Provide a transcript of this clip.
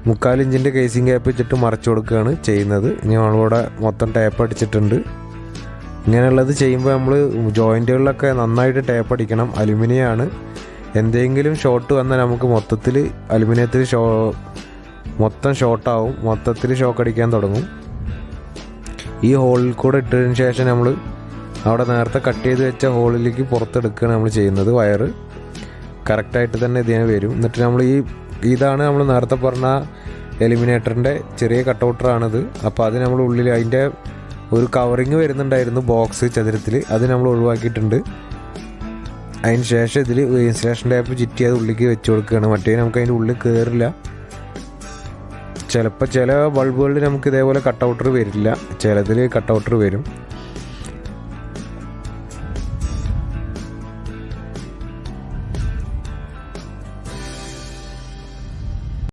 3/4 ഇഞ്ചിൻ്റെ casing gap വെച്ചിട്ട് മറച്ചു കൊടുക്കുകയാണ് ചെയ്യുന്നത്. ഞങ്ങളിവിടെ മൊത്തം ടേപ്പ് അടിച്ചിട്ടുണ്ട്. ഇങ്ങനെയുള്ളത് ചെയ്യുമ്പോൾ നമ്മൾ ജോയിൻറ്റുകളിലൊക്കെ നന്നായിട്ട് ടേപ്പ് അടിക്കണം. അലുമിനിയമാണ്. എന്തെങ്കിലും ഷോർട്ട് വന്നാൽ നമുക്ക് മൊത്തത്തിൽ അലുമിനിയത്തിൽ മൊത്തം ഷോർട്ടാവും, മൊത്തത്തിൽ ഷോക്ക് അടിക്കാൻ തുടങ്ങും. ഈ ഹോളിൽ കൂടെ ഇട്ടതിന് ശേഷം നമ്മൾ അവിടെ നേരത്തെ കട്ട് ചെയ്ത് വെച്ച ഹോളിലേക്ക് പുറത്തെടുക്കുകയാണ് നമ്മൾ ചെയ്യുന്നത്. വയറ് കറക്റ്റായിട്ട് തന്നെ ഇതിന് വരും. എന്നിട്ട് നമ്മൾ ഇതാണ് നമ്മൾ നേരത്തെ പറഞ്ഞ എലിമിനേറ്ററിൻ്റെ ചെറിയ കട്ടൗട്ടറാണിത്. അപ്പോൾ അത് നമ്മൾ ഉള്ളിൽ അതിൻ്റെ ഒരു കവറിങ് വരുന്നുണ്ടായിരുന്നു ബോക്സ് ചതുരത്തിൽ, അത് നമ്മൾ ഒഴിവാക്കിയിട്ടുണ്ട്. അതിന് ശേഷം ഇതിൽ ഇൻസുലേഷൻ ടേപ്പ് ചുറ്റി അത് ഉള്ളിലേക്ക് വെച്ച് കൊടുക്കുകയാണ്. മറ്റേ നമുക്ക് അതിൻ്റെ ഉള്ളിൽ കയറില്ല. ചിലപ്പോൾ ചില ബൾബുകളിൽ നമുക്ക് ഇതേപോലെ കട്ടൗട്ടർ വരില്ല, ചിലതിൽ കട്ടൗട്ടർ വരും.